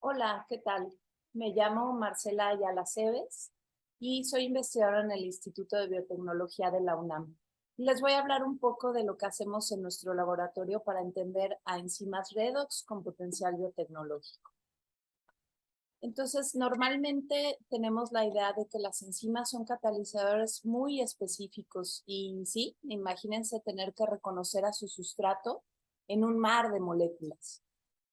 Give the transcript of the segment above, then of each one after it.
Hola, ¿qué tal? Me llamo Marcela Ayala Cebes y soy investigadora en el Instituto de Biotecnología de la UNAM. Les voy a hablar un poco de lo que hacemos en nuestro laboratorio para entender a enzimas redox con potencial biotecnológico. Entonces, normalmente tenemos la idea de que las enzimas son catalizadores muy específicos y sí, imagínense tener que reconocer a su sustrato en un mar de moléculas.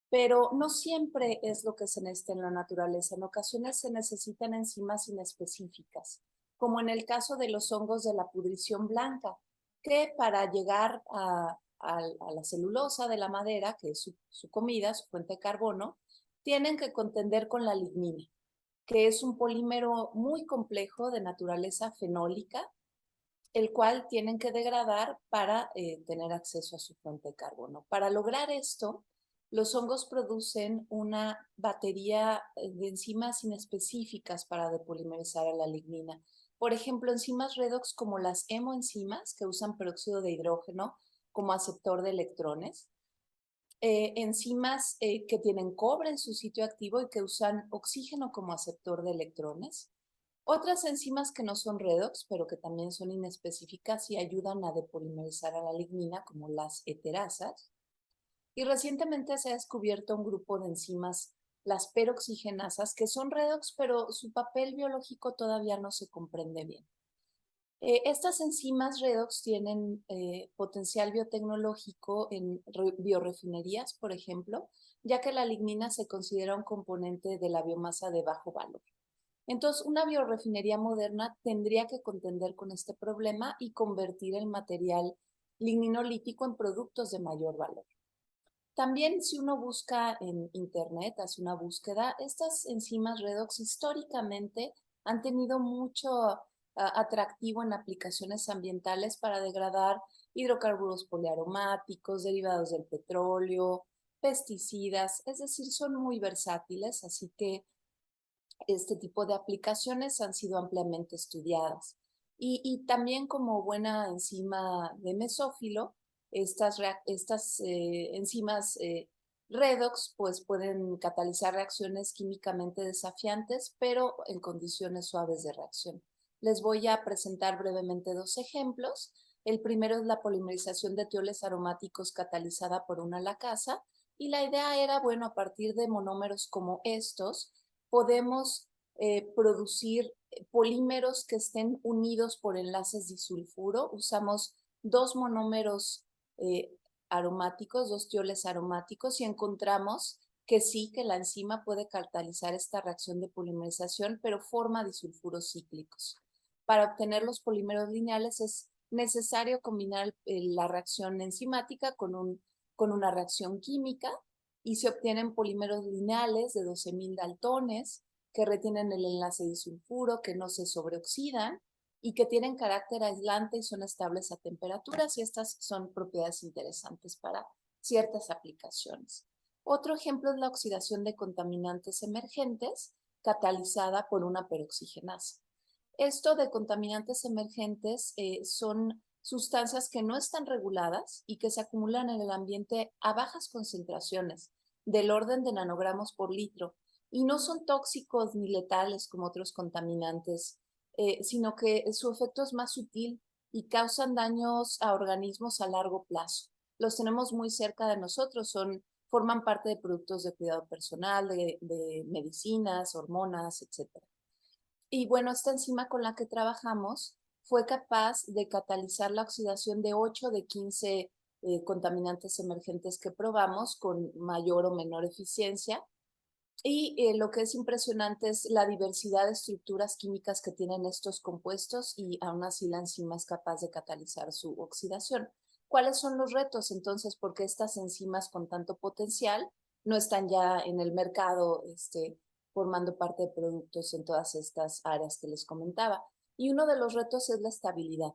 Pero no siempre es lo que se necesita en la naturaleza. En ocasiones se necesitan enzimas inespecíficas, como en el caso de los hongos de la pudrición blanca, que para llegar a la celulosa de la madera, que es su comida, su fuente de carbono, tienen que contender con la lignina, que es un polímero muy complejo de naturaleza fenólica, el cual tienen que degradar para tener acceso a su fuente de carbono. Para lograr esto, los hongos producen una batería de enzimas inespecíficas para depolimerizar a la lignina. Por ejemplo, enzimas redox como las hemoenzimas, que usan peróxido de hidrógeno como aceptor de electrones, enzimas que tienen cobre en su sitio activo y que usan oxígeno como aceptor de electrones. Otras enzimas que no son redox, pero que también son inespecíficas y ayudan a depolimerizar a la lignina, como las heterasas. Y recientemente se ha descubierto un grupo de enzimas, las peroxigenasas, que son redox, pero su papel biológico todavía no se comprende bien. Estas enzimas redox tienen potencial biotecnológico en biorefinerías, por ejemplo, ya que la lignina se considera un componente de la biomasa de bajo valor. Entonces, una biorefinería moderna tendría que contender con este problema y convertir el material lignino-lítico en productos de mayor valor. También, si uno busca en Internet, hace una búsqueda, estas enzimas redox históricamente han tenido mucho atractivo en aplicaciones ambientales para degradar hidrocarburos poliaromáticos, derivados del petróleo, pesticidas, es decir, son muy versátiles, así que este tipo de aplicaciones han sido ampliamente estudiadas. Y también como buena enzima de mesófilo, estas enzimas redox pues pueden catalizar reacciones químicamente desafiantes, pero en condiciones suaves de reacción. Les voy a presentar brevemente dos ejemplos. El primero es la polimerización de tioles aromáticos catalizada por una lacasa, y la idea era, bueno, a partir de monómeros como estos, podemos producir polímeros que estén unidos por enlaces disulfuro. Usamos dos monómeros eh, aromáticos, dos tioles aromáticos, y encontramos que sí, que la enzima puede catalizar esta reacción de polimerización, pero forma disulfuros cíclicos. Para obtener los polímeros lineales es necesario combinar la reacción enzimática con una reacción química, y se obtienen polímeros lineales de 12.000 daltones que retienen el enlace disulfuro, que no se sobreoxidan y que tienen carácter aislante y son estables a temperaturas, y estas son propiedades interesantes para ciertas aplicaciones. Otro ejemplo es la oxidación de contaminantes emergentes catalizada por una peroxigenasa. Esto de contaminantes emergentes son sustancias que no están reguladas y que se acumulan en el ambiente a bajas concentraciones, del orden de nanogramos por litro, y no son tóxicos ni letales como otros contaminantes, sino que su efecto es más sutil y causan daños a organismos a largo plazo. Los tenemos muy cerca de nosotros, forman parte de productos de cuidado personal, de medicinas, hormonas, etcétera. Y bueno, esta enzima con la que trabajamos fue capaz de catalizar la oxidación de 8 de 15 contaminantes emergentes que probamos con mayor o menor eficiencia. Y lo que es impresionante es la diversidad de estructuras químicas que tienen estos compuestos, y aún así la enzima es capaz de catalizar su oxidación. ¿Cuáles son los retos entonces? Porque estas enzimas con tanto potencial no están ya en el mercado formando parte de productos en todas estas áreas que les comentaba. Y uno de los retos es la estabilidad.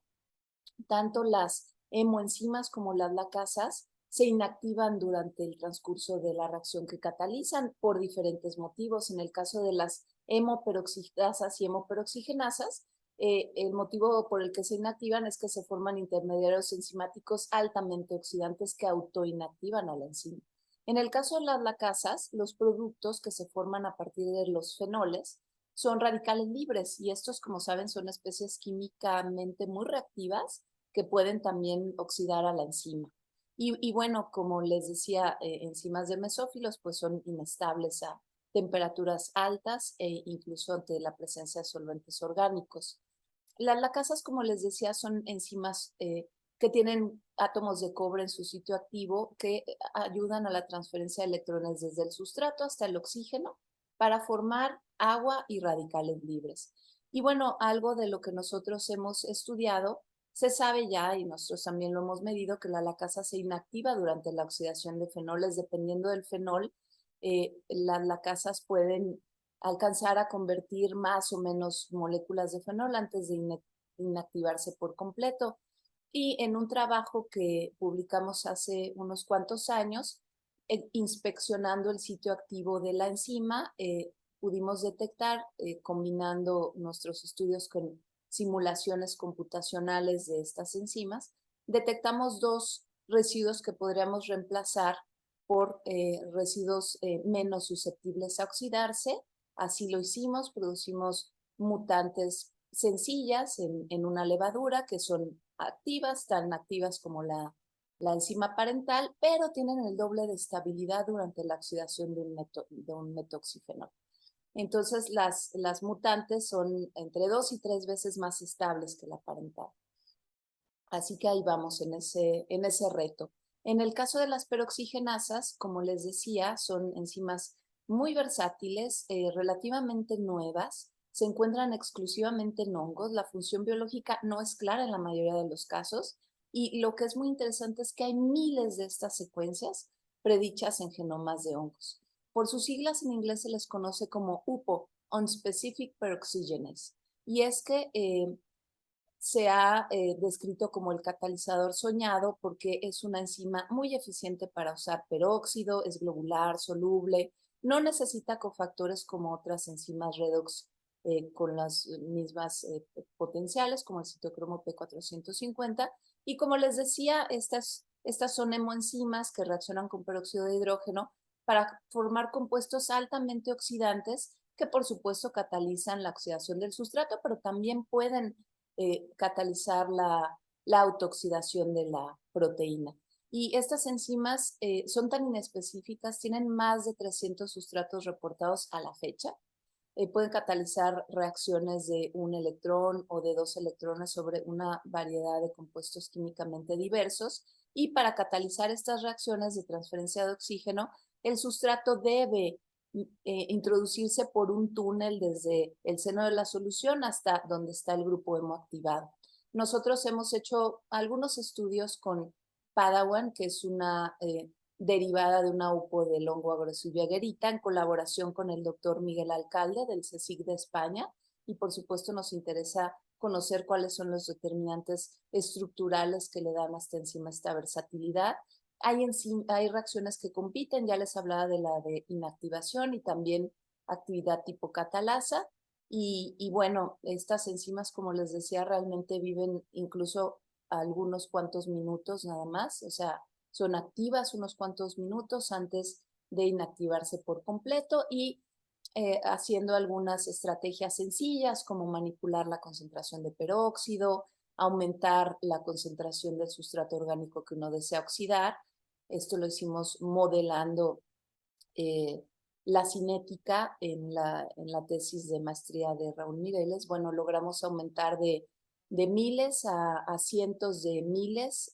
Tanto las hemoenzimas como las lacasas se inactivan durante el transcurso de la reacción que catalizan por diferentes motivos. En el caso de las hemoperoxidasas y hemoperoxigenasas, el motivo por el que se inactivan es que se forman intermediarios enzimáticos altamente oxidantes que autoinactivan a la enzima. En el caso de las lacasas, los productos que se forman a partir de los fenoles son radicales libres y estos, como saben, son especies químicamente muy reactivas que pueden también oxidar a la enzima. Y bueno, como les decía, enzimas de mesófilos pues son inestables a temperaturas altas e incluso ante la presencia de solventes orgánicos. Las lacasas, como les decía, son enzimas que tienen átomos de cobre en su sitio activo que ayudan a la transferencia de electrones desde el sustrato hasta el oxígeno para formar agua y radicales libres. Y bueno, algo de lo que nosotros hemos estudiado, se sabe ya, y nosotros también lo hemos medido, que la lacasa se inactiva durante la oxidación de fenoles. Dependiendo del fenol, las lacasas pueden alcanzar a convertir más o menos moléculas de fenol antes de inactivarse por completo. Y en un trabajo que publicamos hace unos cuantos años, inspeccionando el sitio activo de la enzima, pudimos detectar, combinando nuestros estudios con simulaciones computacionales de estas enzimas, detectamos dos residuos que podríamos reemplazar por residuos menos susceptibles a oxidarse. Así lo hicimos, producimos mutantes sencillas en una levadura que son activas, tan activas como la enzima parental, pero tienen el doble de estabilidad durante la oxidación de un metoxifenol. Entonces, las mutantes son entre 2 y 3 veces más estables que la parental. Así que ahí vamos en ese reto. En el caso de las peroxigenasas, como les decía, son enzimas muy versátiles, relativamente nuevas, se encuentran exclusivamente en hongos, la función biológica no es clara en la mayoría de los casos, y lo que es muy interesante es que hay miles de estas secuencias predichas en genomas de hongos. Por sus siglas en inglés se les conoce como UPO, Unspecific Peroxygenase, y es que se ha descrito como el catalizador soñado porque es una enzima muy eficiente para usar peróxido, es globular, soluble, no necesita cofactores como otras enzimas redox con las mismas potenciales, como el citocromo P450. Y como les decía, estas son hemoenzimas que reaccionan con peróxido de hidrógeno para formar compuestos altamente oxidantes que por supuesto catalizan la oxidación del sustrato, pero también pueden catalizar la autooxidación de la proteína. Y estas enzimas son tan inespecíficas, tienen más de 300 sustratos reportados a la fecha. Pueden catalizar reacciones de un electrón o de 2 electrones sobre una variedad de compuestos químicamente diversos. Y para catalizar estas reacciones de transferencia de oxígeno, el sustrato debe introducirse por un túnel desde el seno de la solución hasta donde está el grupo hemoactivado. Nosotros hemos hecho algunos estudios con Padawan, que es una derivada de una UPO del hongo Agrosivia aguerita, en colaboración con el doctor Miguel Alcalde del CSIC de España. Y por supuesto nos interesa conocer cuáles son los determinantes estructurales que le dan a esta enzima esta versatilidad. Hay reacciones que compiten, ya les hablaba de la de inactivación y también actividad tipo catalasa. Y bueno, estas enzimas, como les decía, realmente viven incluso algunos cuantos minutos nada más, o sea, son activas unos cuantos minutos antes de inactivarse por completo y haciendo algunas estrategias sencillas como manipular la concentración de peróxido, aumentar la concentración del sustrato orgánico que uno desea oxidar. Esto lo hicimos modelando eh, la cinética en la tesis de maestría de Raúl Mireles. Bueno, logramos aumentar de miles a cientos de miles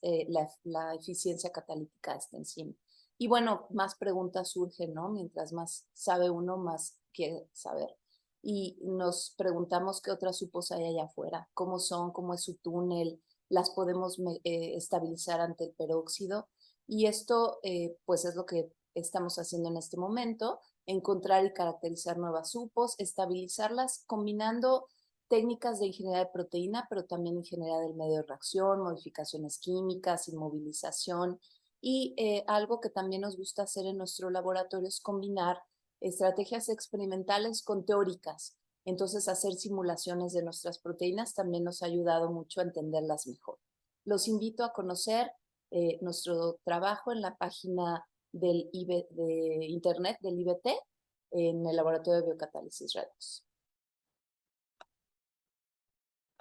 la eficiencia catalítica de esta enzima. Y bueno, más preguntas surgen, ¿no? Mientras más sabe uno, más quiere saber. Y nos preguntamos qué otras supos hay allá afuera, cómo son, cómo es su túnel, las podemos estabilizar ante el peróxido. Y esto, pues, es lo que estamos haciendo en este momento, encontrar y caracterizar nuevas supos, estabilizarlas combinando técnicas de ingeniería de proteína, pero también ingeniería del medio de reacción, modificaciones químicas, inmovilización. Y algo que también nos gusta hacer en nuestro laboratorio es combinar estrategias experimentales con teóricas. Entonces, hacer simulaciones de nuestras proteínas también nos ha ayudado mucho a entenderlas mejor. Los invito a conocer nuestro trabajo en la página de internet del IBT en el laboratorio de biocatálisis redox.